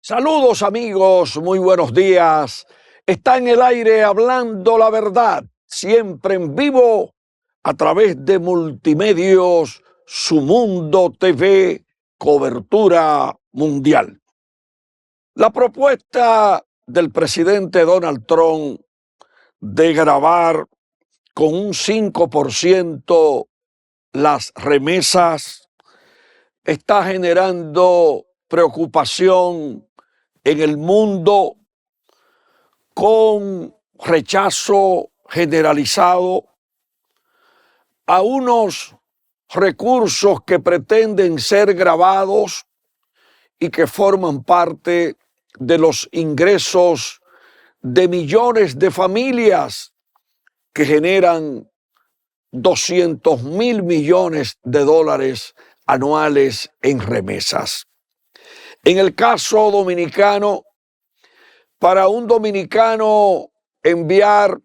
Saludos amigos, muy buenos días. Está en el aire Hablando la Verdad, siempre en vivo a través de Multimedios, Su Mundo TV, cobertura mundial. La propuesta del presidente Donald Trump de gravar con un 5% las remesas está generando preocupación en el mundo, con rechazo generalizado a unos recursos que pretenden ser gravados y que forman parte de los ingresos de millones de familias que generan 200.000 millones de dólares anuales en remesas. En el caso dominicano, para un dominicano enviar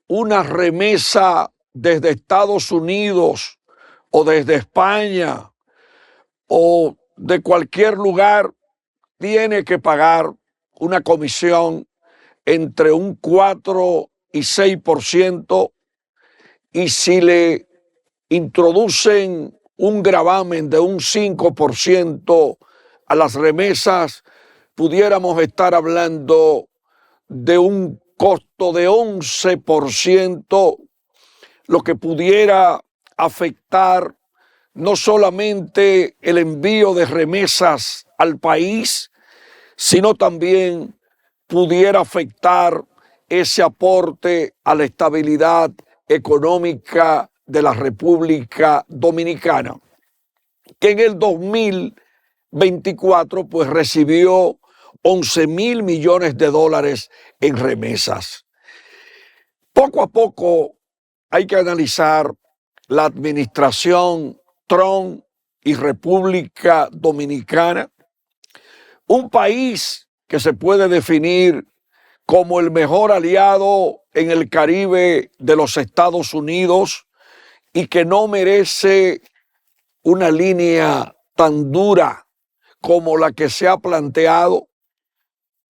una remesa desde Estados Unidos o desde España o de cualquier lugar, tiene que pagar una comisión entre un 4 y 6%, y si le introducen un gravamen de un 5% a las remesas, pudiéramos estar hablando de un costo de 11%, lo que pudiera afectar no solamente el envío de remesas al país, sino también pudiera afectar ese aporte a la estabilidad económica de la República Dominicana, que en el 2024 pues recibió 11.000 millones de dólares en remesas. Poco a poco hay que analizar la administración Trump y República Dominicana, un país que se puede definir como el mejor aliado en el Caribe de los Estados Unidos y que no merece una línea tan dura como la que se ha planteado,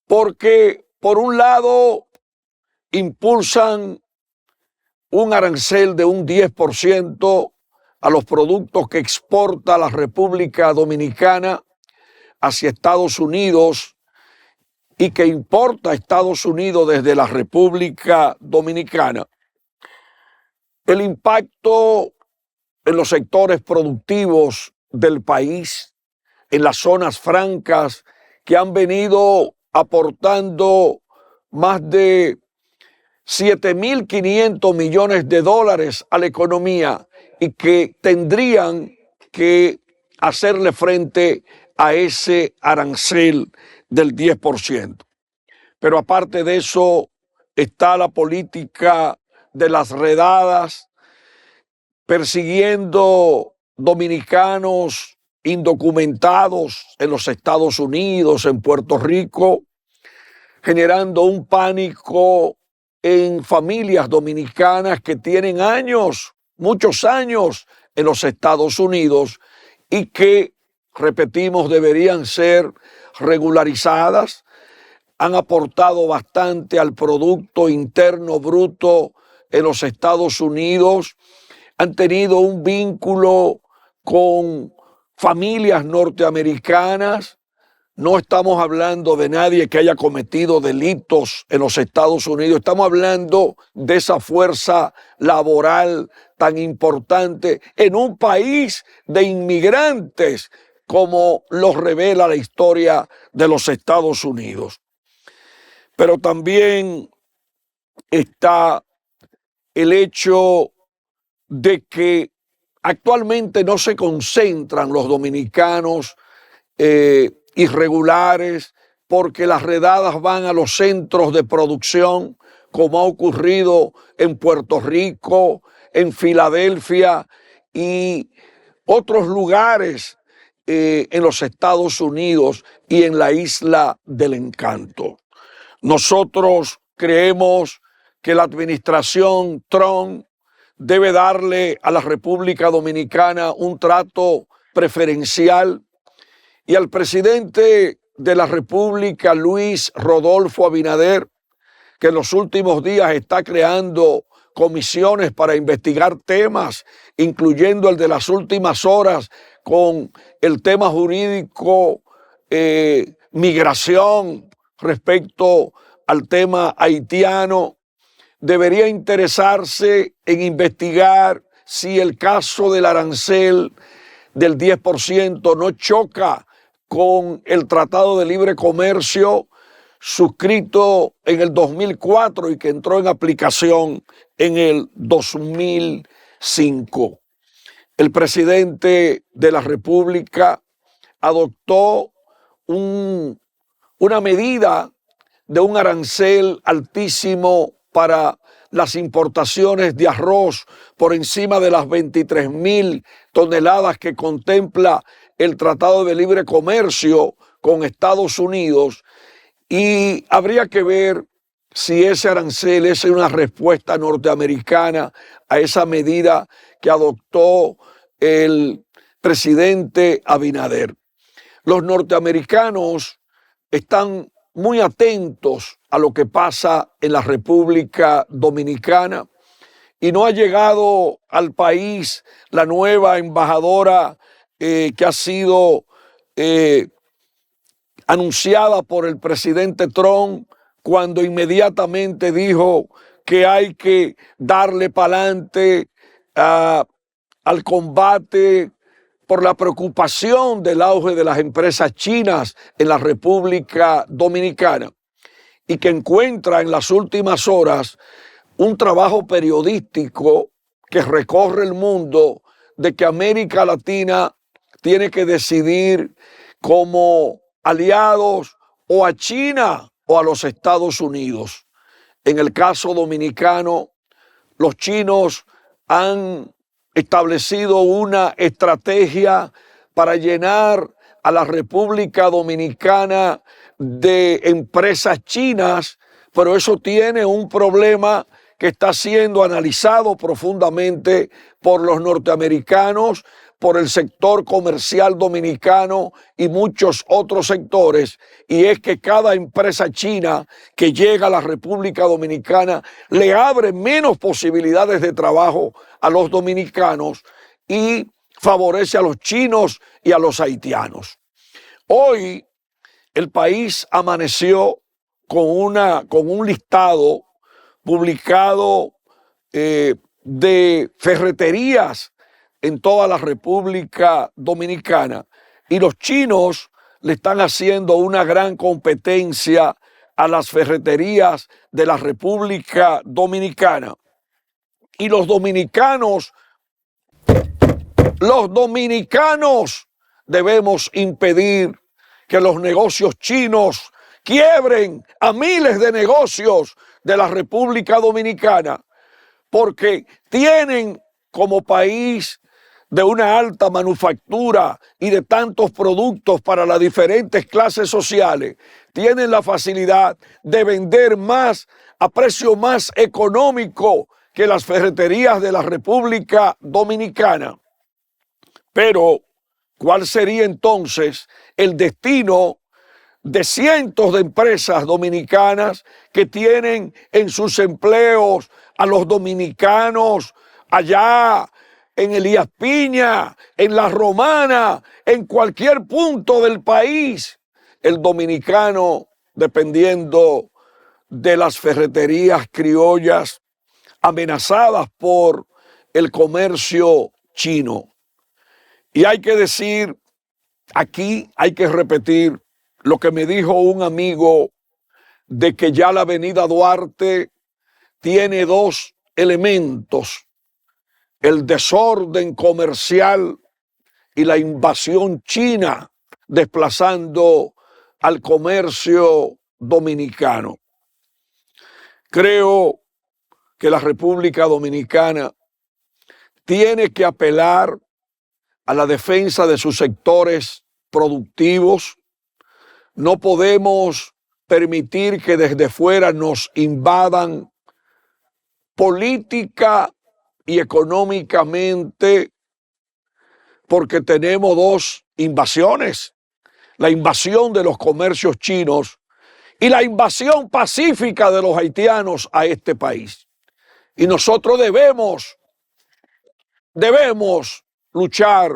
porque por un lado impulsan un arancel de un 10% a los productos que exporta la República Dominicana hacia Estados Unidos y que importa a Estados Unidos desde la República Dominicana. El impacto en los sectores productivos del país, en las zonas francas que han venido aportando más de 7.500 millones de dólares a la economía y que tendrían que hacerle frente a ese arancel del 10%. Pero aparte de eso está la política de las redadas, persiguiendo dominicanos indocumentados en los Estados Unidos, en Puerto Rico, generando un pánico en familias dominicanas que tienen años, muchos años en los Estados Unidos y que, repetimos, deberían ser regularizadas. Han aportado bastante al Producto Interno Bruto en los Estados Unidos, han tenido un vínculo con familias norteamericanas. No estamos hablando de nadie que haya cometido delitos en los Estados Unidos. Estamos hablando de esa fuerza laboral tan importante en un país de inmigrantes como lo revela la historia de los Estados Unidos. Pero también está el hecho de que actualmente no se concentran los dominicanos irregulares, porque las redadas van a los centros de producción, como ha ocurrido en Puerto Rico, en Filadelfia y otros lugares en los Estados Unidos y en la Isla del Encanto. Nosotros creemos que la administración Trump debe darle a la República Dominicana un trato preferencial, y al presidente de la República, Luis Rodolfo Abinader, que en los últimos días está creando comisiones para investigar temas, incluyendo el de las últimas horas con el tema jurídico, migración respecto al tema haitiano, debería interesarse en investigar si el caso del arancel del 10% no choca con el Tratado de Libre Comercio suscrito en el 2004 y que entró en aplicación en el 2005. El presidente de la República adoptó una medida de un arancel altísimo para las importaciones de arroz por encima de las 23,000 toneladas que contempla el Tratado de Libre Comercio con Estados Unidos, y habría que ver si ese arancel es una respuesta norteamericana a esa medida que adoptó el presidente Abinader. Los norteamericanos están muy atentos a lo que pasa en la República Dominicana y no ha llegado al país la nueva embajadora que ha sido anunciada por el presidente Trump, cuando inmediatamente dijo que hay que darle pa'lante al combate por la preocupación del auge de las empresas chinas en la República Dominicana, y que encuentra en las últimas horas un trabajo periodístico que recorre el mundo de que América Latina tiene que decidir como aliados o a China o a los Estados Unidos. En el caso dominicano, los chinos han establecido una estrategia para llenar a la República Dominicana de empresas chinas, pero eso tiene un problema que está siendo analizado profundamente por los norteamericanos, por el sector comercial dominicano y muchos otros sectores, y es que cada empresa china que llega a la República Dominicana le abre menos posibilidades de trabajo a los dominicanos y favorece a los chinos y a los haitianos. Hoy el país amaneció con un listado publicado de ferreterías en toda la República Dominicana, y los chinos le están haciendo una gran competencia a las ferreterías de la República Dominicana. Y los dominicanos debemos impedir que los negocios chinos quiebren a miles de negocios de la República Dominicana, porque tienen, como país de una alta manufactura y de tantos productos para las diferentes clases sociales, tienen la facilidad de vender más a precio más económico que las ferreterías de la República Dominicana. Pero, ¿cuál sería entonces el destino de cientos de empresas dominicanas que tienen en sus empleos a los dominicanos allá en Elías Piña, en La Romana, en cualquier punto del país? El dominicano, dependiendo de las ferreterías criollas amenazadas por el comercio chino. Y hay que decir, aquí hay que repetir lo que me dijo un amigo, de que ya la avenida Duarte tiene dos elementos: el desorden comercial y la invasión china, desplazando al comercio dominicano. Creo que la República Dominicana tiene que apelar a la defensa de sus sectores productivos. No podemos permitir que desde fuera nos invadan política y económicamente, porque tenemos dos invasiones. la invasión de los comercios chinos y la invasión pacífica de los haitianos a este país. Y nosotros debemos luchar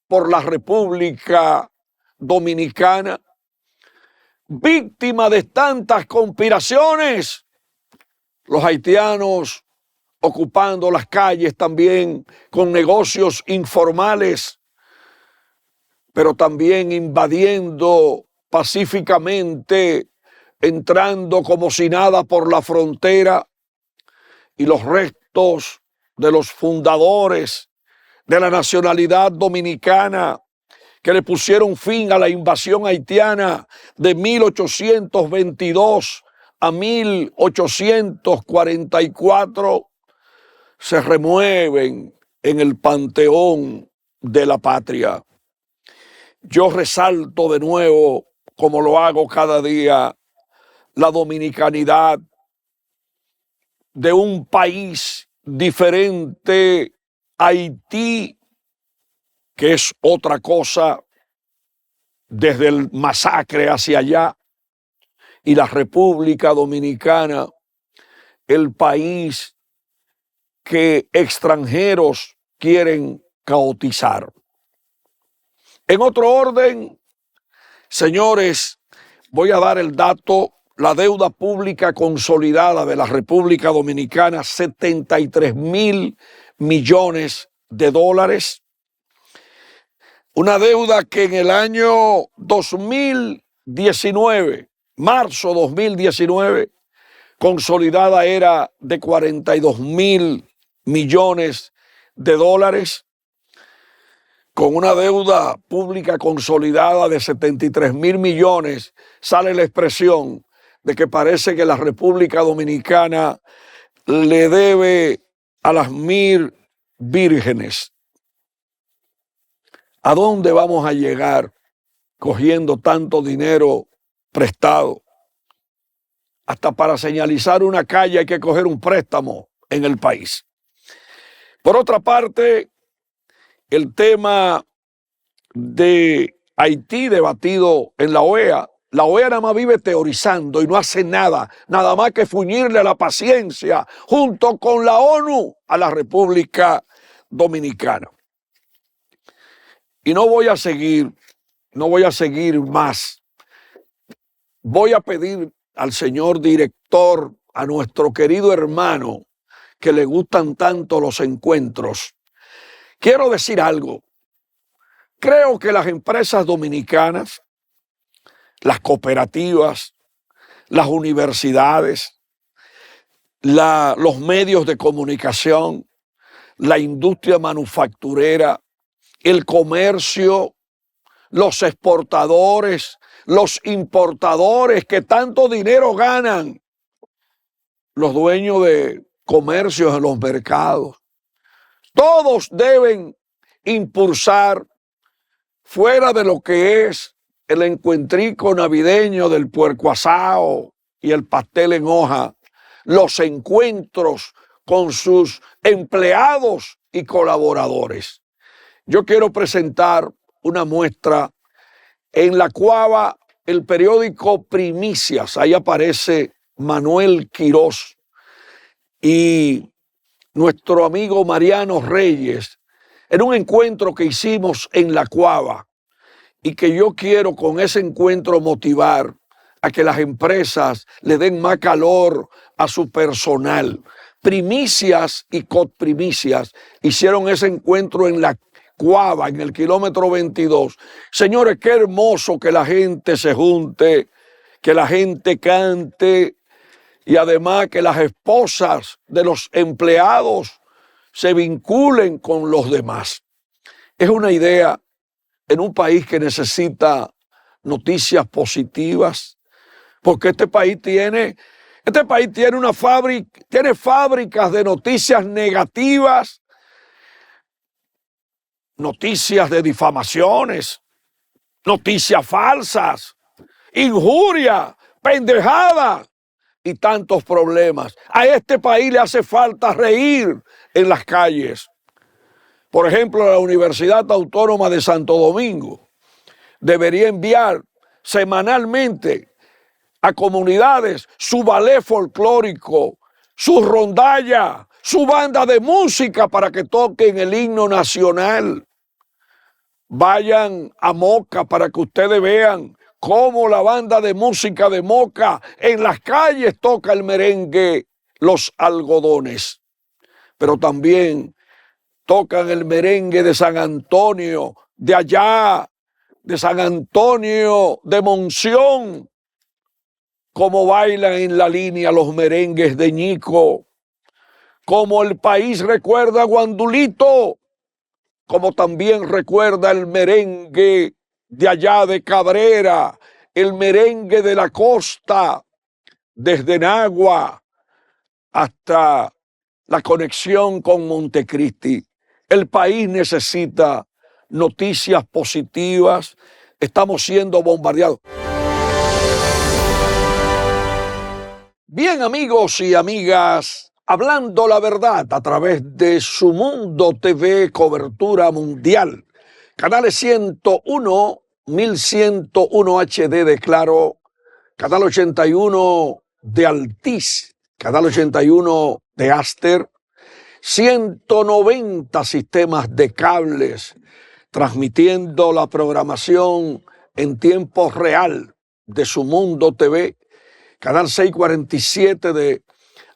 por la República Dominicana, víctima de tantas conspiraciones, los haitianos ocupando las calles también con negocios informales, pero también invadiendo pacíficamente, entrando como si nada por la frontera, y los restos de los fundadores de la nacionalidad dominicana que le pusieron fin a la invasión haitiana de 1822 a 1844 se remueven en el panteón de la patria. Yo resalto de nuevo, como lo hago cada día, la dominicanidad de un país diferente a Haití, que es otra cosa, desde el masacre hacia allá, y la República Dominicana, el país que extranjeros quieren caotizar. En otro orden, señores, voy a dar el dato: la deuda pública consolidada de la República Dominicana, 73,000 millones de dólares. Una deuda que en el año 2019, marzo 2019, consolidada era de 42,000 millones de dólares, con una deuda pública consolidada de 73,000 millones, sale la expresión de que parece que la República Dominicana le debe a las 1,000 vírgenes. ¿A dónde vamos a llegar cogiendo tanto dinero prestado? Hasta para señalizar una calle hay que coger un préstamo en el país. Por otra parte, el tema de Haití debatido en la OEA. La OEA nada más vive teorizando y no hace nada más que fuñirle la paciencia junto con la ONU a la República Dominicana. Y no voy a seguir más. Voy a pedir al señor director, a nuestro querido hermano, que le gustan tanto los encuentros. Quiero decir algo. Creo que las empresas dominicanas, las cooperativas, las universidades, los medios de comunicación, la industria manufacturera, el comercio, los exportadores, los importadores que tanto dinero ganan, los dueños de comercios en los mercados, todos deben impulsar, fuera de lo que es el encuentrico navideño del puerco asado y el pastel en hoja, los encuentros con sus empleados y colaboradores. Yo quiero presentar una muestra en la cual el periódico Primicias, ahí aparece Manuel Quirós y nuestro amigo Mariano Reyes, en un encuentro que hicimos en La Cuava, y que yo quiero con ese encuentro motivar a que las empresas le den más calor a su personal. Primicias y Cotprimicias hicieron ese encuentro en La Cuava, en el kilómetro 22. Señores, qué hermoso que la gente se junte, que la gente cante, y además que las esposas de los empleados se vinculen con los demás. Es una idea en un país que necesita noticias positivas, porque este país tiene una fábrica, tiene fábricas de noticias negativas, noticias de difamaciones, noticias falsas, injuria, pendejada y tantos problemas. A este país le hace falta reír en las calles. Por ejemplo, la Universidad Autónoma de Santo Domingo debería enviar semanalmente a comunidades su ballet folclórico, su rondalla, su banda de música para que toquen el himno nacional. Vayan a Moca para que ustedes vean cómo la banda de música de Moca en las calles toca el merengue Los Algodones. Pero también tocan el merengue de San Antonio, de allá, de San Antonio, de Monción, como bailan en la línea los merengues de Ñico, como el país recuerda a Guandulito, como también recuerda el merengue de allá de Cabrera, el merengue de la costa, desde Nagua hasta la conexión con Montecristi. El país necesita noticias positivas. Estamos siendo bombardeados. Bien, amigos y amigas, hablando la verdad a través de Su Mundo TV, cobertura mundial. Canales 101, 1101 HD de Claro, canal 81 de Altiz, canal 81 de Aster, 190 sistemas de cables, transmitiendo la programación en tiempo real de Su Mundo TV, canal 647 de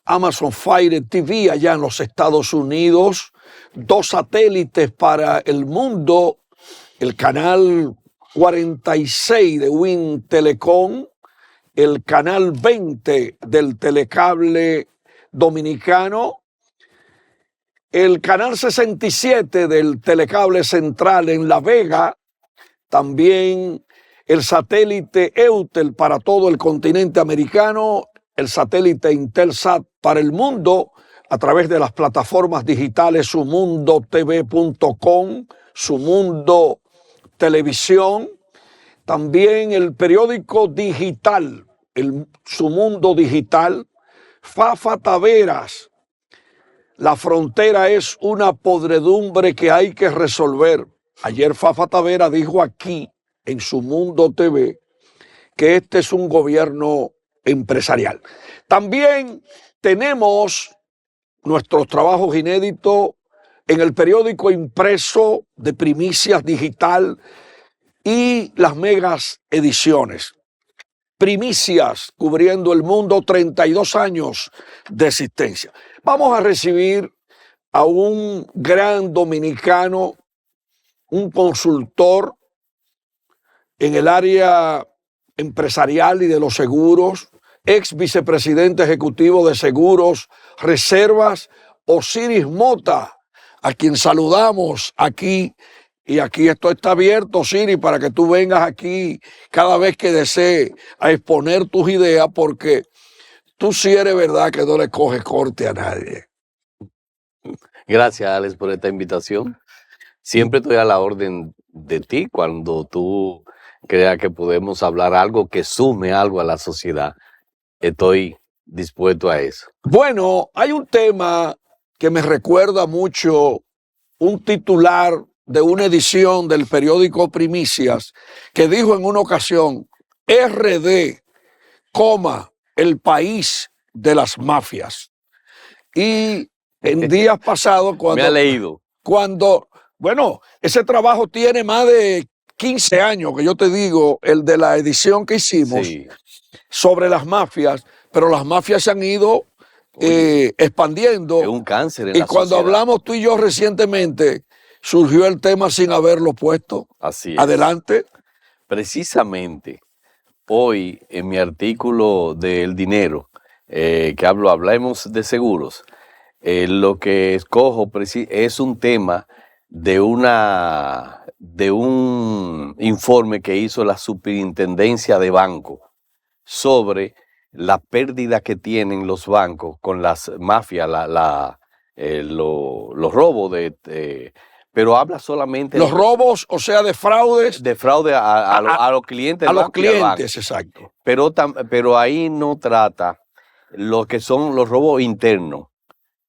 Amazon Fire TV allá en los Estados Unidos, 2 satélites para el mundo, el canal 46 de Win Telecom, el canal 20 del Telecable Dominicano, el canal 67 del Telecable Central en La Vega, también el satélite Eutel para todo el continente americano, el satélite Intelsat para el mundo, a través de las plataformas digitales sumundotv.com, Sumundo Televisión, también el periódico digital, el Sumundo Digital, Fafa Taveras. La frontera es una podredumbre que hay que resolver. Ayer Fafa Taveras dijo aquí, en Sumundo TV, que este es un gobierno empresarial. También tenemos nuestros trabajos inéditos en el periódico impreso de Primicias Digital y las megas ediciones. Primicias cubriendo el mundo, 32 años de existencia. Vamos a recibir a un gran dominicano, un consultor en el área empresarial y de los seguros, ex vicepresidente ejecutivo de Seguros Reservas, Osiris Mota, a quien saludamos aquí. Y aquí esto está abierto, Osiris, para que tú vengas aquí cada vez que desees a exponer tus ideas, porque tú sí eres verdad que no le coges corte a nadie. Gracias, Alex, por esta invitación. Siempre estoy a la orden de ti cuando tú creas que podemos hablar algo que sume algo a la sociedad. Estoy dispuesto a eso. Bueno, hay un tema que me recuerda mucho un titular de una edición del periódico Primicias que dijo en una ocasión: RD, el país de las mafias. Y en días pasados, Me ha leído. Bueno, ese trabajo tiene más de 15 años, que yo te digo, el de la edición que hicimos sobre las mafias, pero las mafias se han ido expandiendo. Es un cáncer en la sociedad. Y cuando hablamos tú y yo recientemente, surgió el tema sin haberlo puesto. Así es. Adelante. Precisamente, hoy en mi artículo de El Dinero, que hablemos de seguros, lo que escojo es un tema de un informe que hizo la Superintendencia de Banco sobre la pérdida que tienen los bancos con las mafias, los robos pero habla solamente los robos, o sea, de fraudes. De fraude a los clientes. A los clientes, exacto. Pero ahí no trata lo que son los robos internos,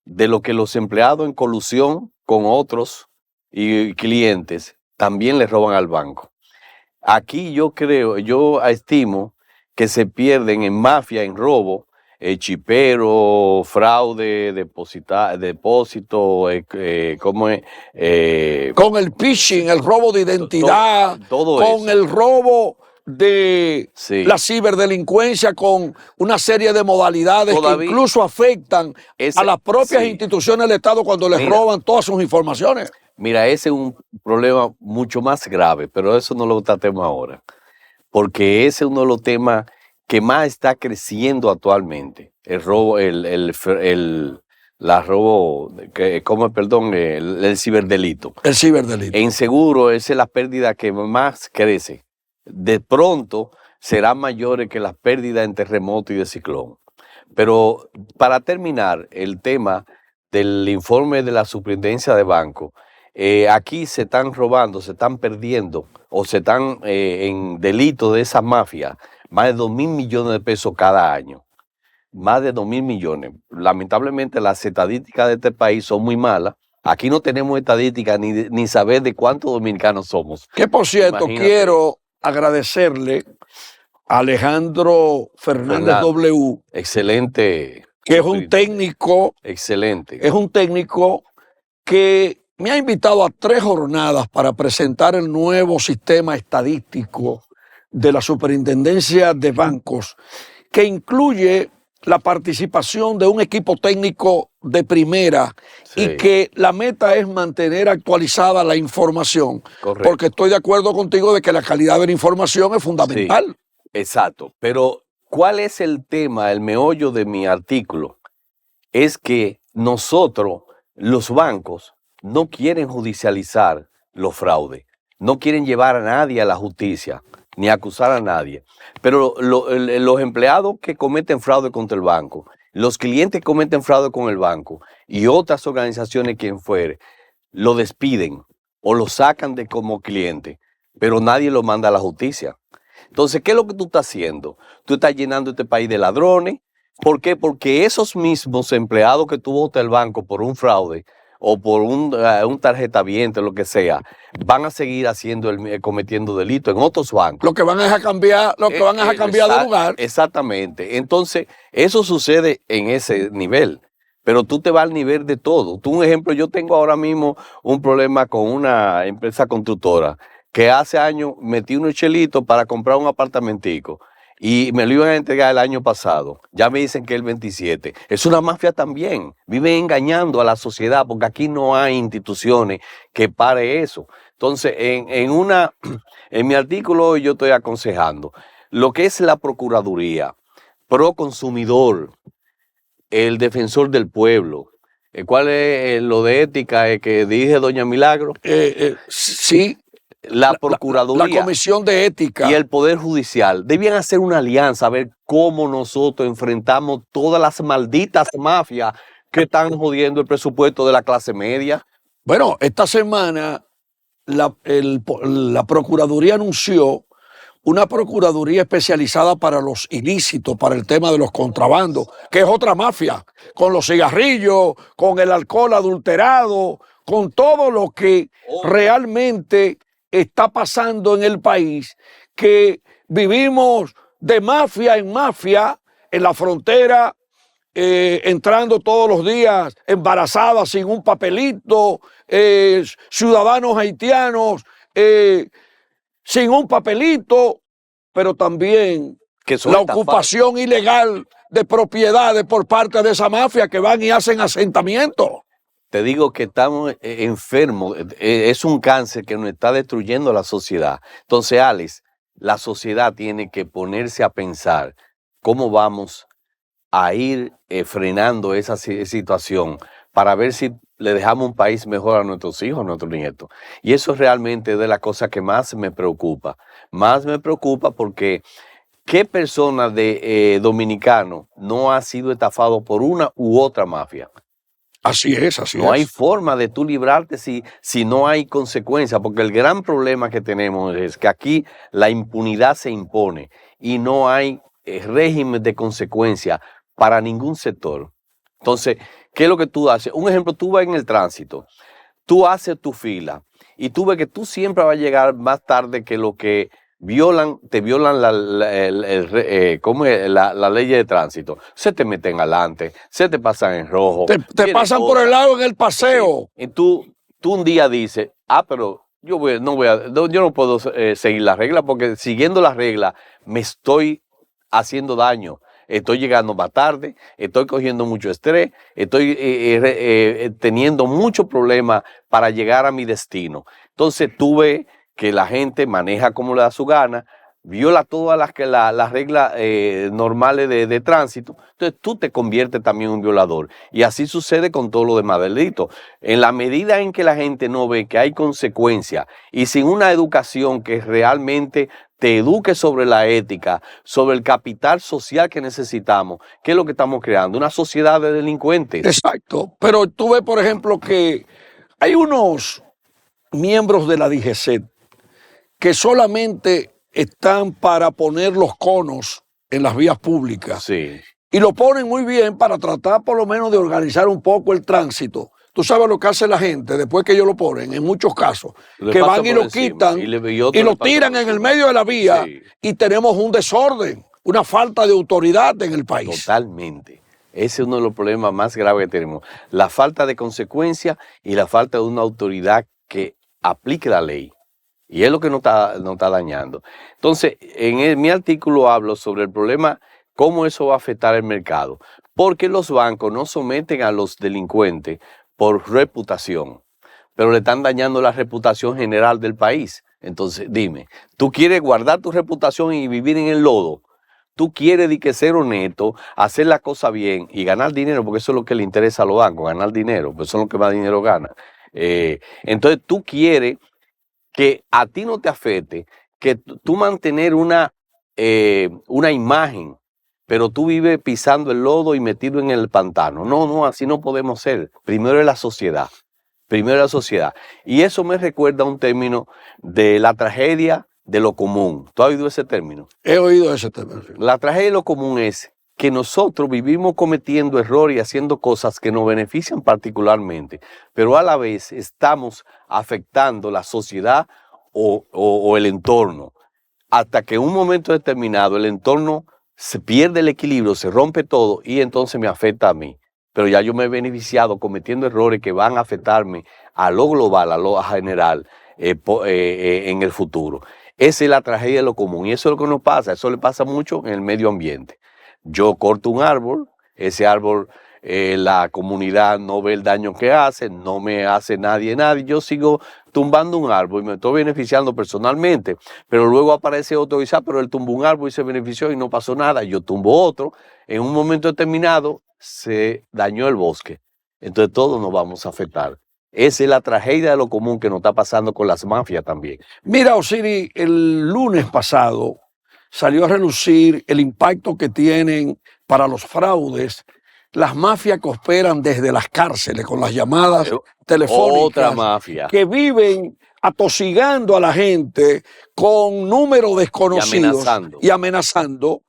de lo que los empleados en colusión con otros y clientes también le roban al banco. Aquí yo estimo que se pierden en mafia, en robo, chipero, fraude, depósito, ¿cómo es? Con el phishing, el robo de identidad, todo con eso. el robo de Sí. la ciberdelincuencia, con una serie de modalidades que incluso afectan a las propias instituciones del Estado cuando les roban todas sus informaciones. Mira, ese es un problema mucho más grave, pero eso no lo tratemos ahora, porque ese es uno de los temas que más está creciendo actualmente. El robo, el ciberdelito. El ciberdelito. En seguro, esa es la pérdida que más crece. De pronto serán mayores que las pérdidas en terremoto y de ciclón. Pero para terminar el tema del informe de la Superintendencia de Banco, aquí se están robando, se están perdiendo o se están en delitos de esas mafias más de 2.000 millones de pesos cada año. Más de 2.000 millones. Lamentablemente las estadísticas de este país son muy malas. Aquí no tenemos estadísticas ni saber de cuántos dominicanos somos. Que por cierto, quiero agradecerle a Alejandro Fernández W. Excelente. Que es un técnico. Excelente. Es un técnico que me ha invitado a 3 jornadas para presentar el nuevo sistema estadístico de la Superintendencia de Bancos, que incluye la participación de un equipo técnico de primera y que la meta es mantener actualizada la información. Correcto. Porque estoy de acuerdo contigo de que la calidad de la información es fundamental. Sí, exacto. Pero, ¿cuál es el tema, el meollo de mi artículo? Es que nosotros, los bancos, no quieren judicializar los fraudes, no quieren llevar a nadie a la justicia, ni acusar a nadie. Pero los empleados que cometen fraude contra el banco, los clientes que cometen fraude con el banco y otras organizaciones, quien fuere, lo despiden o lo sacan de como cliente, pero nadie lo manda a la justicia. Entonces, ¿qué es lo que tú estás haciendo? Tú estás llenando este país de ladrones. ¿Por qué? Porque esos mismos empleados que tú botas el banco por un fraude o por un tarjetaviente, lo que sea, van a seguir cometiendo delitos en otros bancos. Lo que van a cambiar, de lugar. Exactamente. Entonces, eso sucede en ese nivel. Pero tú te vas al nivel de todo. Tú, un ejemplo, yo tengo ahora mismo un problema con una empresa constructora que hace años metí unos chelitos para comprar un apartamentico y me lo iban a entregar el año pasado. Ya me dicen que el 27. Es una mafia también. Viven engañando a la sociedad porque aquí no hay instituciones que pare eso. Entonces, en mi artículo yo estoy aconsejando lo que es la Procuraduría, Pro Consumidor, el Defensor del Pueblo. ¿Cuál es lo de ética que dije doña Milagro? Sí. La Procuraduría, la Comisión de Ética y el Poder Judicial debían hacer una alianza a ver cómo nosotros enfrentamos todas las malditas mafias que están jodiendo el presupuesto de la clase media. Bueno, esta semana la Procuraduría anunció una Procuraduría especializada para los ilícitos, para el tema de los contrabandos, que es otra mafia, con los cigarrillos, con el alcohol adulterado, con todo lo que realmente está pasando en el país, que vivimos de mafia en mafia en la frontera, entrando todos los días embarazadas sin un papelito, ciudadanos haitianos sin un papelito, pero también la ocupación ilegal de propiedades por parte de esa mafia que van y hacen asentamientos. Te digo que estamos enfermos, es un cáncer que nos está destruyendo la sociedad. Entonces, Alex, la sociedad tiene que ponerse a pensar cómo vamos a ir frenando esa situación para ver si le dejamos un país mejor a nuestros hijos, a nuestros nietos. Y eso realmente es de las cosas que más me preocupa. Más me preocupa porque ¿qué persona dominicano no ha sido estafado por una u otra mafia? Así es, así es. No hay forma de tú librarte si no hay consecuencias, porque el gran problema que tenemos es que aquí la impunidad se impone y no hay régimen de consecuencia para ningún sector. Entonces, ¿qué es lo que tú haces? Un ejemplo, tú vas en el tránsito, tú haces tu fila y tú ves que tú siempre vas a llegar más tarde que lo que te violan la ley de tránsito. Se te meten adelante, se te pasan en rojo. Te pasan por el lado en el paseo. Sí. Y tú un día dices, pero yo no puedo seguir las reglas porque siguiendo las reglas me estoy haciendo daño. Estoy llegando más tarde, estoy cogiendo mucho estrés, estoy teniendo muchos problemas para llegar a mi destino. Entonces tú ves que la gente maneja como le da su gana, viola todas las reglas normales de tránsito, entonces tú te conviertes también en un violador. Y así sucede con todo lo demás delitos. En la medida en que la gente no ve que hay consecuencias y sin una educación que realmente te eduque sobre la ética, sobre el capital social que necesitamos, ¿qué es lo que estamos creando? Una sociedad de delincuentes. Exacto, pero tú ves, por ejemplo, que hay unos miembros de la DGCET que solamente están para poner los conos en las vías públicas. Sí. Y lo ponen muy bien para tratar por lo menos de organizar un poco el tránsito. Tú sabes lo que hace la gente después que ellos lo ponen, en muchos casos, que van y lo quitan y lo tiran en el medio de la vía, sí. Y tenemos un desorden, una falta de autoridad en el país. Totalmente. Ese es uno de los problemas más graves que tenemos. La falta de consecuencia y la falta de una autoridad que aplique la ley. Y es lo que nos está dañando. Entonces, mi artículo hablo sobre el problema, cómo eso va a afectar el mercado. Porque los bancos no someten a los delincuentes por reputación, pero le están dañando la reputación general del país. Entonces, dime, ¿tú quieres guardar tu reputación y vivir en el lodo? ¿Tú quieres ser honesto, hacer la cosa bien y ganar dinero? Porque eso es lo que le interesa a los bancos, ganar dinero, pues eso es lo que más dinero gana. Entonces, tú quieres que a ti no te afecte, que tú mantener una imagen, pero tú vives pisando el lodo y metido en el pantano. No, así no podemos ser. Primero es la sociedad. Y eso me recuerda a un término de la tragedia de lo común. ¿Tú has oído ese término? He oído ese término. La tragedia de lo común es que nosotros vivimos cometiendo errores y haciendo cosas que nos benefician particularmente, pero a la vez estamos afectando la sociedad o el entorno, hasta que en un momento determinado el entorno se pierde el equilibrio, se rompe todo y entonces me afecta a mí. Pero ya yo me he beneficiado cometiendo errores que van a afectarme a lo global, a lo general, en el futuro. Esa es la tragedia de lo común y eso es lo que nos pasa, eso le pasa mucho en el medio ambiente. Yo corto un árbol, ese árbol la comunidad no ve el daño que hace, no me hace nadie, yo sigo tumbando un árbol y me estoy beneficiando personalmente, pero luego aparece otro y dice, pero él tumbó un árbol y se benefició y no pasó nada, yo tumbo otro, en un momento determinado se dañó el bosque, entonces todos nos vamos a afectar. Esa es la tragedia de lo común que nos está pasando con las mafias también. Mira, Osiris, el lunes pasado salió a relucir el impacto que tienen para los fraudes las mafias que operan desde las cárceles con las llamadas telefónicas. Otra mafia. Que viven atosigando a la gente con números desconocidos y amenazando,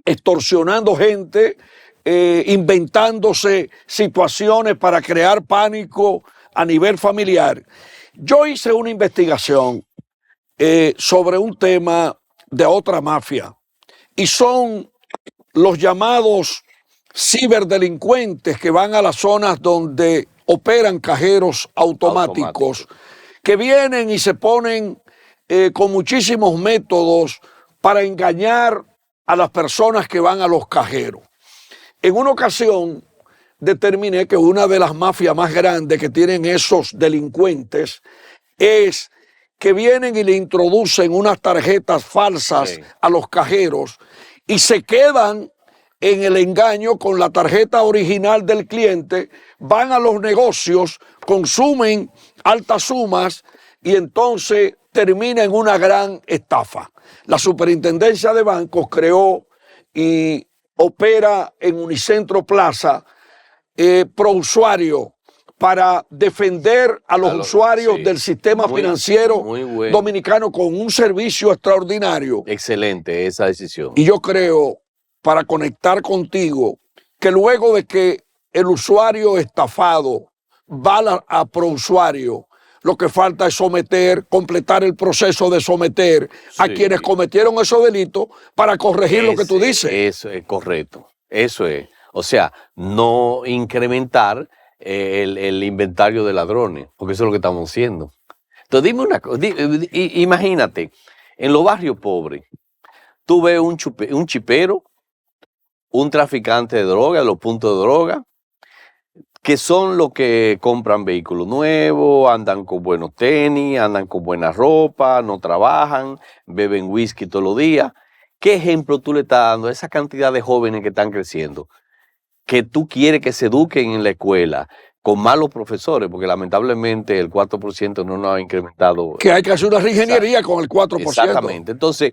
extorsionando gente, inventándose situaciones para crear pánico a nivel familiar. Yo hice una investigación sobre un tema de otra mafia y son los llamados ciberdelincuentes que van a las zonas donde operan cajeros automáticos. Que vienen y se ponen con muchísimos métodos para engañar a las personas que van a los cajeros. En una ocasión determiné que una de las mafias más grandes que tienen esos delincuentes es que vienen y le introducen unas tarjetas falsas a los cajeros y se quedan en el engaño con la tarjeta original del cliente, van a los negocios, consumen altas sumas y entonces termina en una gran estafa. La Superintendencia de Bancos creó y opera en Unicentro Plaza ProUsuario para defender a los usuarios del sistema financiero dominicano con un servicio extraordinario. Excelente esa decisión. Y yo creo, para conectar contigo, que luego de que el usuario estafado va a ProUsuario, lo que falta es completar el proceso de someter a quienes cometieron esos delitos para corregir lo que tú dices. Eso es correcto. Eso es. O sea, no incrementar el inventario de ladrones, porque eso es lo que estamos haciendo. Entonces, dime una cosa. Imagínate, en los barrios pobres, tú ves un chipero, un traficante de droga, los puntos de droga, que son los que compran vehículos nuevos, andan con buenos tenis, andan con buena ropa, no trabajan, beben whisky todos los días. ¿Qué ejemplo tú le estás dando a esa cantidad de jóvenes que están creciendo? Que tú quieres que se eduquen en la escuela con malos profesores, porque lamentablemente el 4% no nos ha incrementado. Que hay que hacer una reingeniería con el 4%. Exactamente. Entonces,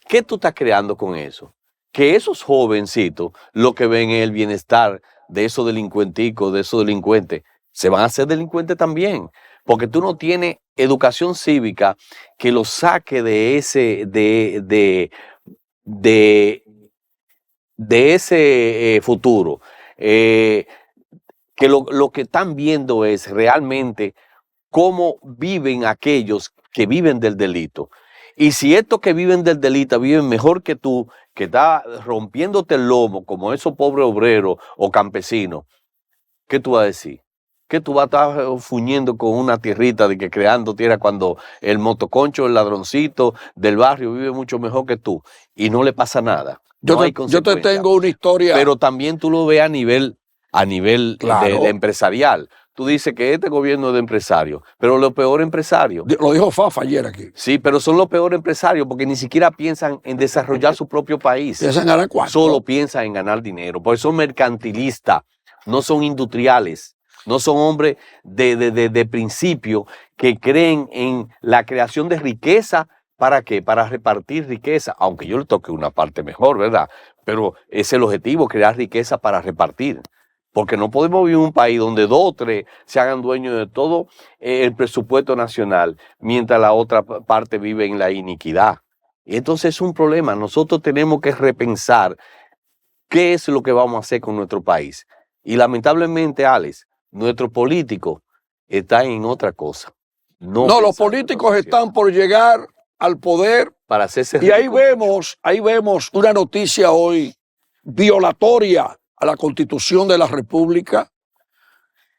¿qué tú estás creando con eso? Que esos jovencitos lo que ven es el bienestar de esos delincuenticos, de esos delincuentes, se van a hacer delincuentes también, porque tú no tienes educación cívica que los saque de ese futuro. Que lo que están viendo es realmente cómo viven aquellos que viven del delito. Y si estos que viven del delito viven mejor que tú, que está rompiéndote el lomo, como esos pobres obreros o campesinos, ¿qué tú vas a decir? ¿Qué tú vas a estar fuñendo con una tierrita de que creando tierra cuando el motoconcho, el ladroncito del barrio vive mucho mejor que tú y no le pasa nada? Yo te tengo una historia. Pero también tú lo ves a nivel claro, de empresarial. Tú dices que este gobierno es de empresarios, pero los peores empresarios. Lo dijo Fafa ayer aquí. Sí, pero son los peores empresarios porque ni siquiera piensan en desarrollar su propio país. Piensan ganar cuánto. Solo piensan en ganar dinero. Porque son mercantilistas, no son industriales, no son hombres de principio que creen en la creación de riqueza. ¿Para qué? Para repartir riqueza, aunque yo le toque una parte mejor, ¿verdad? Pero es el objetivo, crear riqueza para repartir. Porque no podemos vivir en un país donde 2 o 3 se hagan dueños de todo el presupuesto nacional, mientras la otra parte vive en la iniquidad. Y entonces es un problema. Nosotros tenemos que repensar qué es lo que vamos a hacer con nuestro país. Y lamentablemente, Alex, nuestros políticos están en otra cosa. No, los políticos están por llegar al poder. Para hacerse y ahí vemos una noticia hoy violatoria a la Constitución de la República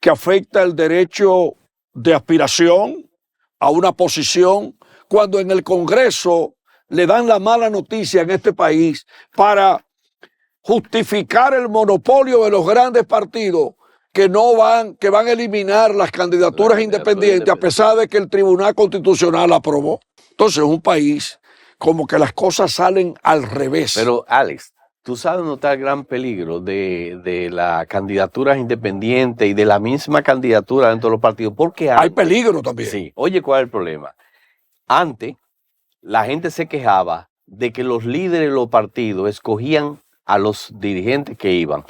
que afecta el derecho de aspiración a una posición cuando en el Congreso le dan la mala noticia en este país para justificar el monopolio de los grandes partidos que van a eliminar las candidaturas independientes a pesar de que el Tribunal Constitucional aprobó. Entonces es un país como que las cosas salen al revés. Pero Alex, tú sabes dónde está el gran peligro de las candidaturas independientes y de la misma candidatura dentro de los partidos. Porque hay peligro también. Sí. Oye, ¿cuál es el problema? Antes, la gente se quejaba de que los líderes de los partidos escogían a los dirigentes que iban.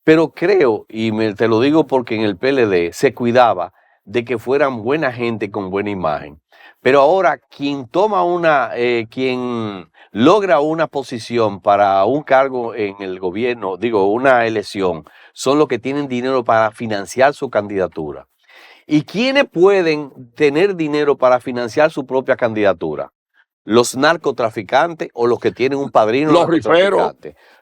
Pero creo, y te lo digo porque en el PLD se cuidaba de que fueran buena gente con buena imagen. Pero ahora quien logra una posición para un cargo en el gobierno, una elección, son los que tienen dinero para financiar su candidatura. ¿Y quiénes pueden tener dinero para financiar su propia candidatura? Los narcotraficantes o los que tienen un padrino. Los riferos.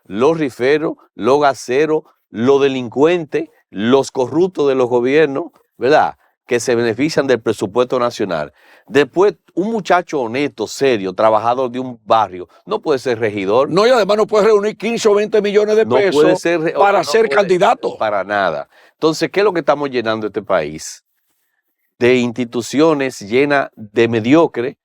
Los riferos, los gaseros, los delincuentes, los corruptos de los gobiernos, ¿verdad?, que se benefician del presupuesto nacional. Después, un muchacho honesto, serio, trabajador de un barrio, no puede ser regidor. No, y además no puede reunir 15 o 20 millones de pesos para ser candidato. Para nada. Entonces, ¿qué es lo que estamos llenando este país? De instituciones llenas de mediocres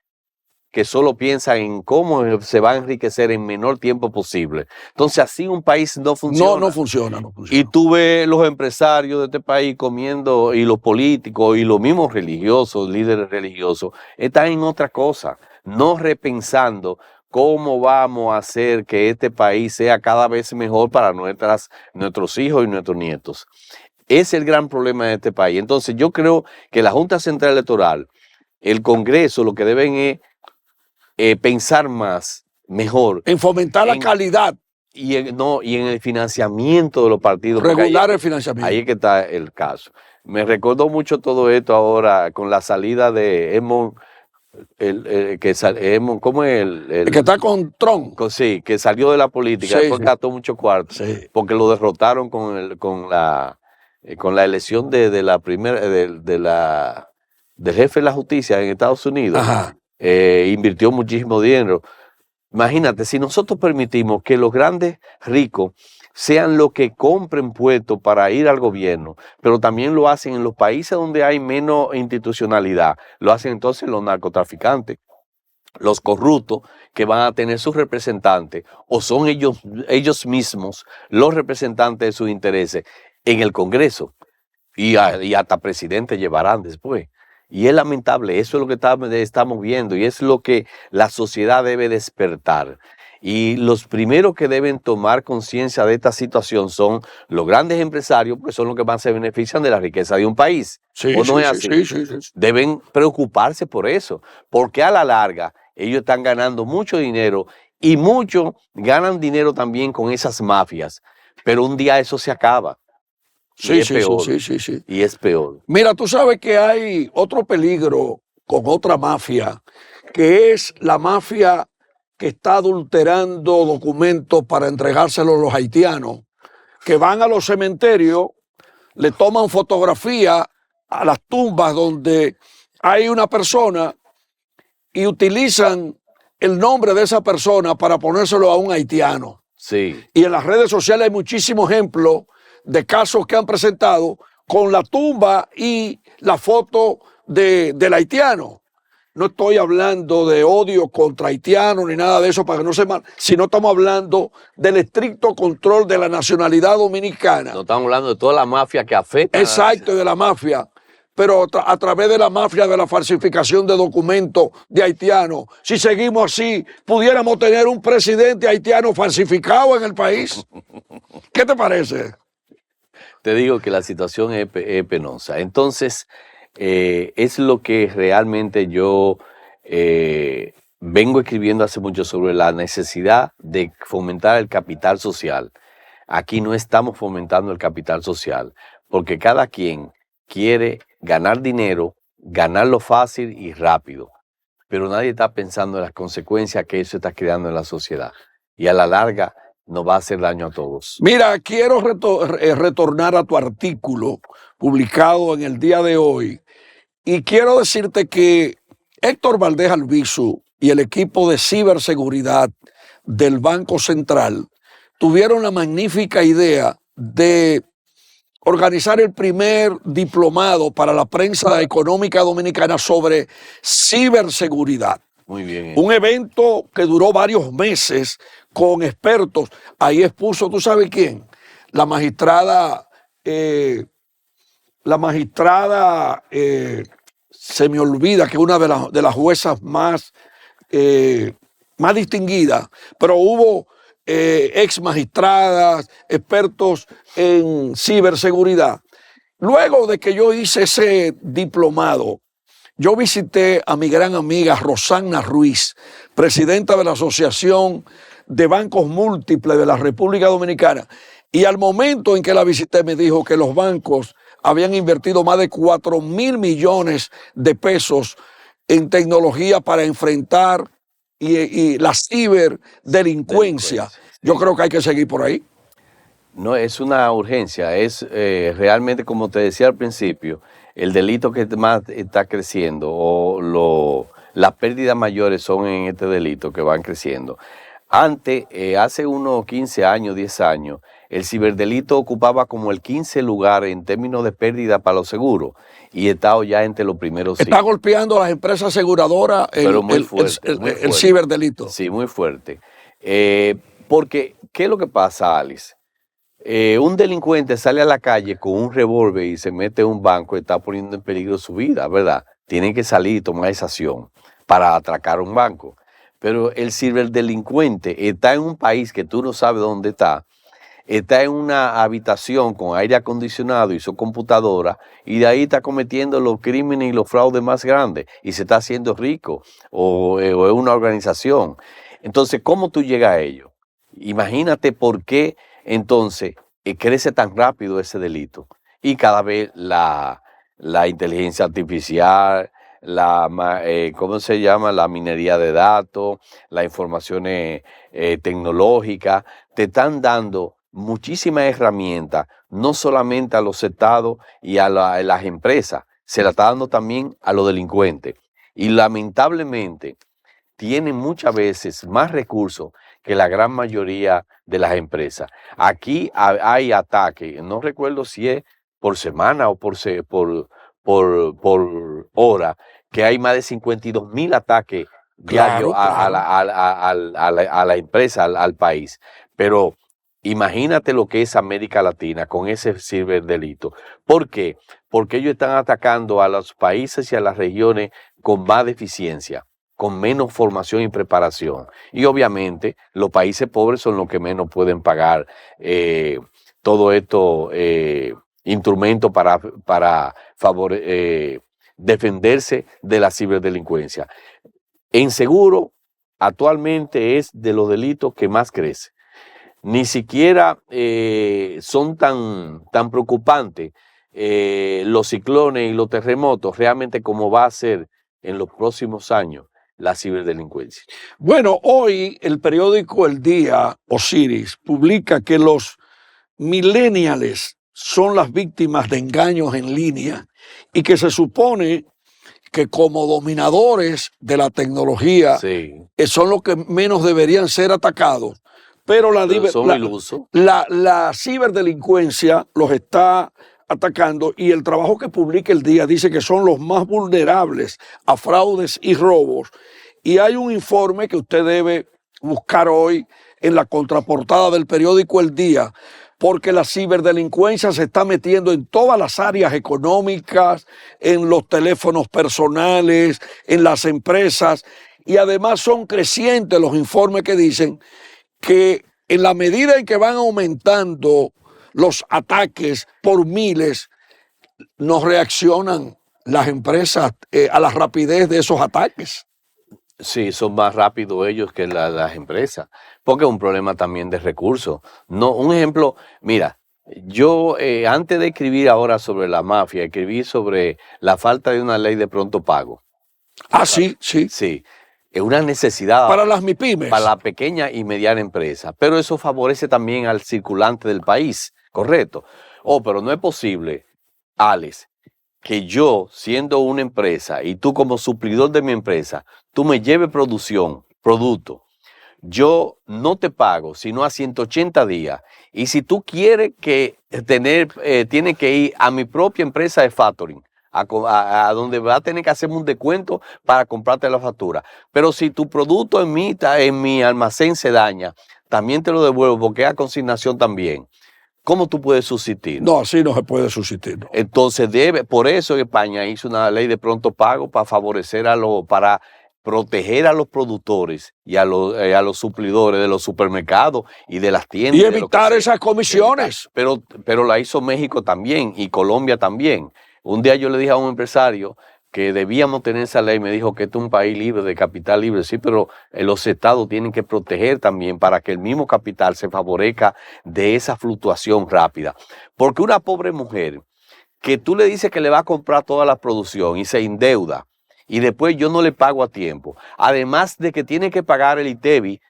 que solo piensan en cómo se va a enriquecer en menor tiempo posible. Entonces, así un país no funciona. No funciona. Y tú ves los empresarios de este país comiendo, y los políticos, y los mismos religiosos, líderes religiosos, están en otra cosa, no repensando cómo vamos a hacer que este país sea cada vez mejor para nuestros hijos y nuestros nietos. Ese es el gran problema de este país. Entonces, yo creo que la Junta Central Electoral, el Congreso, lo que deben es pensar más, mejor. En fomentar la calidad. Y en el financiamiento de los partidos. Regular el financiamiento. Ahí es que está el caso. Me recordó mucho todo esto ahora con la salida de Edmond, Edmond, ¿cómo es El que está con Trump. sí, que salió de la política, Sí, después sí. gastó mucho cuarto, Sí. porque lo derrotaron con la elección de la primera, del jefe de la justicia en Estados Unidos. Ajá. Invirtió muchísimo dinero. Imagínate, si nosotros permitimos que los grandes ricos sean los que compren puestos para ir al gobierno, pero también lo hacen en los países donde hay menos institucionalidad, lo hacen entonces los narcotraficantes, los corruptos que van a tener sus representantes, o son ellos mismos los representantes de sus intereses en el Congreso, y hasta presidente llevarán después. Y es lamentable, eso es lo que estamos viendo, y es lo que la sociedad debe despertar. Y los primeros que deben tomar conciencia de esta situación son los grandes empresarios, porque son los que más se benefician de la riqueza de un país. Sí, ¿O no sí, es sí, así? sí, sí, sí. Deben preocuparse por eso, porque a la larga ellos están ganando mucho dinero, y muchos ganan dinero también con esas mafias, pero un día eso se acaba. Sí, Y es sí, peor. sí, sí, sí. Y es peor. Mira, tú sabes que hay otro peligro con otra mafia, que es la mafia que está adulterando documentos para entregárselos a los haitianos, que van a los cementerios, le toman fotografía a las tumbas donde hay una persona y utilizan el nombre de esa persona para ponérselo a un haitiano. Sí. Y en las redes sociales hay muchísimos ejemplos de casos que han presentado con la tumba y la foto del haitiano. No estoy hablando de odio contra haitianos ni nada de eso para que no se mal, sino estamos hablando del estricto control de la nacionalidad dominicana. No estamos hablando de toda la mafia que afecta. Exacto, de la mafia. Pero a través de la mafia de la falsificación de documentos de haitianos, si seguimos así, pudiéramos tener un presidente haitiano falsificado en el país. ¿Qué te parece? Te digo que la situación es penosa. Entonces, es lo que realmente yo vengo escribiendo hace mucho sobre la necesidad de fomentar el capital social. Aquí no estamos fomentando el capital social, porque cada quien quiere ganar dinero, ganarlo fácil y rápido, pero nadie está pensando en las consecuencias que eso está creando en la sociedad, y a la larga nos va a hacer daño a todos. Mira, quiero retornar a tu artículo publicado en el día de hoy, y quiero decirte que Héctor Valdés Albizu y el equipo de ciberseguridad del Banco Central tuvieron la magnífica idea de organizar el primer diplomado para la prensa económica dominicana sobre ciberseguridad. Muy bien. Un evento que duró varios meses con expertos. Ahí expuso, ¿tú sabes quién? La magistrada, se me olvida que una de las juezas más distinguidas, pero hubo ex magistradas, expertos en ciberseguridad. Luego de que yo hice ese diplomado, yo visité a mi gran amiga Rosana Ruiz, presidenta de la Asociación de Bancos Múltiples de la República Dominicana, y al momento en que la visité me dijo que los bancos habían invertido más de 4,000 millones de pesos en tecnología para enfrentar y la ciberdelincuencia. Sí. Yo creo que hay que seguir por ahí. No es una urgencia, es realmente, como te decía al principio, el delito que más está creciendo, o las pérdidas mayores son en este delito que van creciendo. Antes, hace unos 15 años, 10 años, el ciberdelito ocupaba como el 15 lugar en términos de pérdida para los seguros, y está ya entre los primeros. Está golpeando a las empresas aseguradoras el ciberdelito. Sí, muy fuerte. Porque, ¿qué es lo que pasa, Alice? Un delincuente sale a la calle con un revólver y se mete en un banco y está poniendo en peligro su vida, ¿verdad? Tienen que salir y tomar esa acción para atracar un banco. Pero el ciberdelincuente está en un país que tú no sabes dónde está en una habitación con aire acondicionado y su computadora, y de ahí está cometiendo los crímenes y los fraudes más grandes, y se está haciendo rico, o es una organización. Entonces, ¿cómo tú llegas a ello? Imagínate por qué entonces crece tan rápido ese delito. y cada vez la inteligencia artificial, ¿cómo se llama? La minería de datos, las informaciones tecnológicas, te están dando muchísimas herramientas, no solamente a los estados y a las empresas, se la está dando también a los delincuentes. Y lamentablemente tienen muchas veces más recursos que la gran mayoría de las empresas. Aquí hay ataques, no recuerdo si es por semana o por hora, que hay más de 52,000 ataques diarios a la empresa, al país. Pero imagínate lo que es América Latina con ese ciberdelito. ¿Por qué? Porque ellos están atacando a los países y a las regiones con más deficiencia, con menos formación y preparación. Y obviamente los países pobres son los que menos pueden pagar todo esto instrumentos para defenderse de la ciberdelincuencia. En seguro, actualmente es de los delitos que más crece. Ni siquiera son tan preocupantes los ciclones y los terremotos realmente como va a ser en los próximos años la ciberdelincuencia. Bueno, hoy el periódico El Día, Osiris, publica que los millennials son las víctimas de engaños en línea y que se supone que como dominadores de la tecnología son los que menos deberían ser atacados, pero la ciberdelincuencia los está atacando y el trabajo que publica El Día dice que son los más vulnerables a fraudes y robos. Y hay un informe que usted debe buscar hoy en la contraportada del periódico El Día, porque la ciberdelincuencia se está metiendo en todas las áreas económicas, en los teléfonos personales, en las empresas, y además son crecientes los informes que dicen que en la medida en que van aumentando los ataques por miles, no reaccionan las empresas a la rapidez de esos ataques. Sí, son más rápidos ellos que las empresas, porque es un problema también de recursos. No, un ejemplo, mira, yo antes de escribir ahora sobre la mafia, escribí sobre la falta de una ley de pronto pago. Ah, sí, sí. Sí, es una necesidad para las MIPYMES. Para la pequeña y mediana empresa, pero eso favorece también al circulante del país, ¿correcto? Pero no es posible, Alex, que yo, siendo una empresa y tú como suplidor de mi empresa, tú me lleves producto, yo no te pago sino a 180 días. Y si tú quieres tienes que ir a mi propia empresa de factoring, a donde va a tener que hacerme un descuento para comprarte la factura. Pero si tu producto en mi almacén se daña, también te lo devuelvo porque es a consignación también. ¿Cómo tú puedes subsistir? No, así no se puede subsistir. No. Entonces por eso España hizo una ley de pronto pago para favorecer para proteger a los productores y a los suplidores de los supermercados y de las tiendas. Y evitar esas comisiones. Pero la hizo México también y Colombia también. Un día yo le dije a un empresario que debíamos tener esa ley, me dijo que este es un país libre, de capital libre, sí, pero los estados tienen que proteger también para que el mismo capital se favorezca de esa fluctuación rápida. Porque una pobre mujer que tú le dices que le va a comprar toda la producción y se endeuda, y después yo no le pago a tiempo, además de que tiene que pagar el ITEVI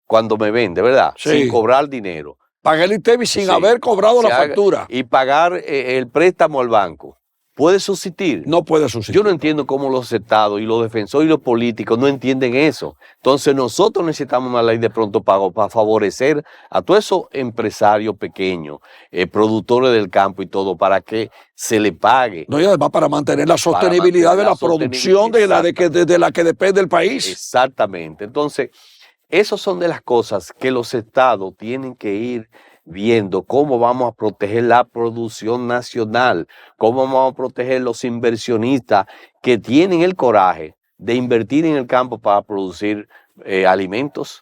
cuando me vende, ¿verdad? Sí. Sin cobrar dinero. Pagar el ITEVI sin haber cobrado la factura. Y pagar el préstamo al banco. ¿Puede subsistir? No puede subsistir. Yo no entiendo cómo los estados y los defensores y los políticos no entienden eso. Entonces nosotros necesitamos una ley de pronto pago para favorecer a todos esos empresarios pequeños, productores del campo y todo, para que se le pague. No, y además para mantener la sostenibilidad de la producción de la que depende el país. Exactamente. Entonces, esas son de las cosas que los estados tienen que ir viendo, cómo vamos a proteger la producción nacional, cómo vamos a proteger los inversionistas que tienen el coraje de invertir en el campo para producir alimentos.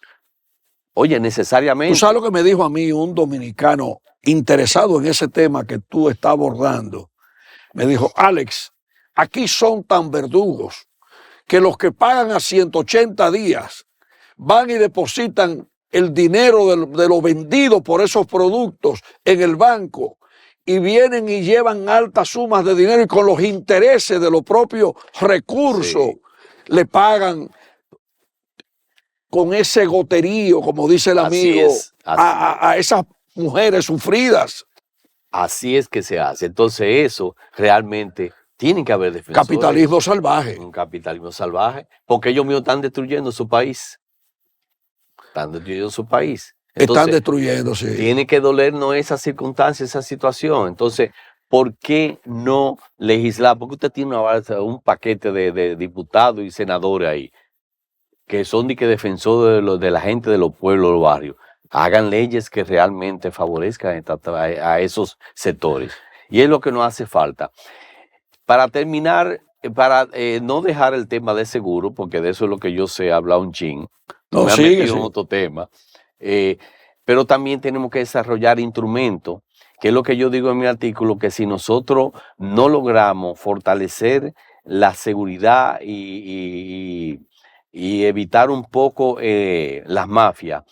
Oye, necesariamente. ¿Tú sabes lo que me dijo a mí un dominicano interesado en ese tema que tú estás abordando? Me dijo, Alex, aquí son tan verdugos que los que pagan a 180 días van y depositan el dinero de lo vendido por esos productos en el banco y vienen y llevan altas sumas de dinero y con los intereses de los propios recursos Sí. le pagan con ese goterío, como dice el Así amigo, es, a esas mujeres sufridas. así es que se hace. Entonces eso realmente tiene que haber defensores. Capitalismo salvaje. Un capitalismo salvaje, porque ellos mismos están destruyendo su país. Están destruyendo su país. Están Entonces, destruyéndose. tiene que dolernos esa circunstancia, esa situación. Entonces, ¿por qué no legislar? Porque usted tiene un paquete de diputados y senadores ahí, que son defensores de la gente de los pueblos, los barrios. Hagan leyes que realmente favorezcan a esos sectores. Y es lo que nos hace falta. Para terminar, para no dejar el tema de seguro, porque de eso es lo que yo sé, hablar un chin, No, me he sigue, metido en otro tema, pero también tenemos que desarrollar instrumentos, que es lo que yo digo en mi artículo, que si nosotros no logramos fortalecer la seguridad y evitar un poco las mafias,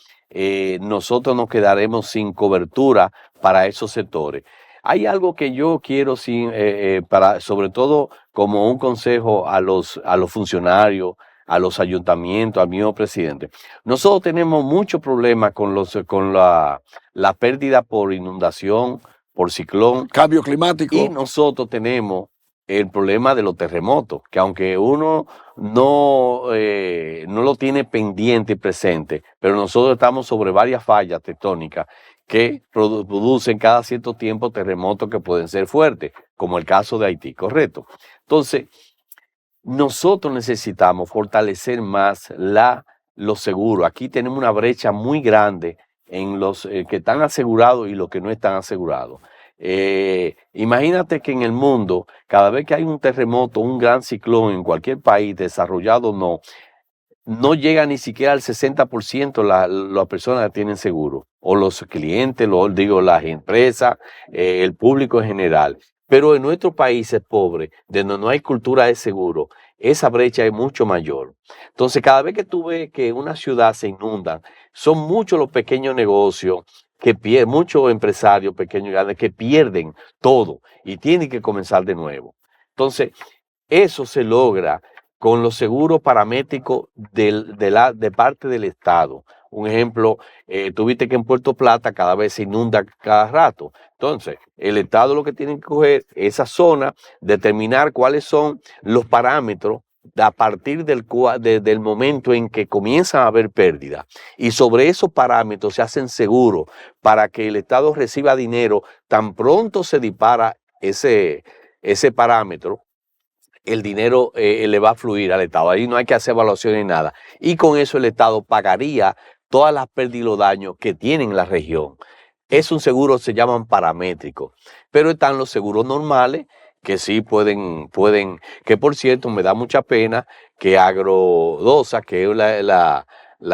nosotros nos quedaremos sin cobertura para esos sectores. Hay algo que yo quiero, sobre todo como un consejo a los funcionarios, a los ayuntamientos, al mismo presidente. Nosotros tenemos muchos problemas con la pérdida por inundación, por ciclón, Cambio climático. y nosotros tenemos el problema de los terremotos, que aunque uno no lo tiene pendiente y presente, pero nosotros estamos sobre varias fallas tectónicas que producen cada cierto tiempo terremotos que pueden ser fuertes, como el caso de Haití, ¿correcto? Entonces, nosotros necesitamos fortalecer más los seguros. Aquí tenemos una brecha muy grande en los que están asegurados y los que no están asegurados. Imagínate que en el mundo, cada vez que hay un terremoto, un gran ciclón en cualquier país, desarrollado o no llega ni siquiera al 60% las personas que tienen seguro, o los clientes, las empresas, el público en general. Pero en nuestros países pobres, donde no hay cultura de seguro, esa brecha es mucho mayor. Entonces, cada vez que tú ves que una ciudad se inunda, son muchos los pequeños negocios, muchos empresarios pequeños y grandes que pierden todo y tienen que comenzar de nuevo. Entonces, eso se logra con los seguros paramétricos de parte del Estado. Un ejemplo, tuviste que en Puerto Plata cada vez se inunda cada rato. Entonces, el Estado lo que tiene que coger esa zona, determinar cuáles son los parámetros a partir del momento en que comienzan a haber pérdidas. Y sobre esos parámetros se hacen seguros para que el Estado reciba dinero tan pronto se dispara ese parámetro. El dinero le va a fluir al Estado. Ahí no hay que hacer evaluaciones ni nada. Y con eso el Estado pagaría todas las pérdidas y los daños que tiene en la región. Es un seguro, se llaman paramétricos. Pero están los seguros normales, que sí pueden, que por cierto me da mucha pena que Agrodosa, que es la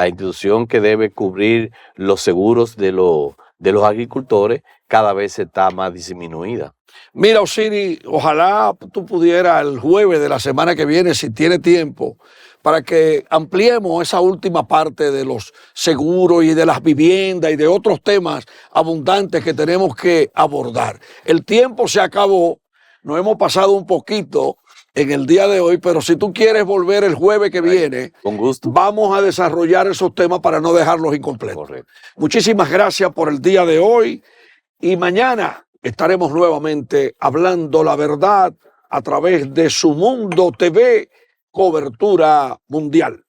institución que debe cubrir los seguros de los agricultores, cada vez está más disminuida. Mira, Osiris, ojalá tú pudieras el jueves de la semana que viene, si tiene tiempo, para que ampliemos esa última parte de los seguros y de las viviendas y de otros temas abundantes que tenemos que abordar. El tiempo se acabó, nos hemos pasado un poquito en el día de hoy, pero si tú quieres volver el jueves que viene, con gusto, vamos a desarrollar esos temas para no dejarlos incompletos. Correcto. Muchísimas gracias por el día de hoy y mañana estaremos nuevamente hablando la verdad a través de Su Mundo TV, cobertura mundial.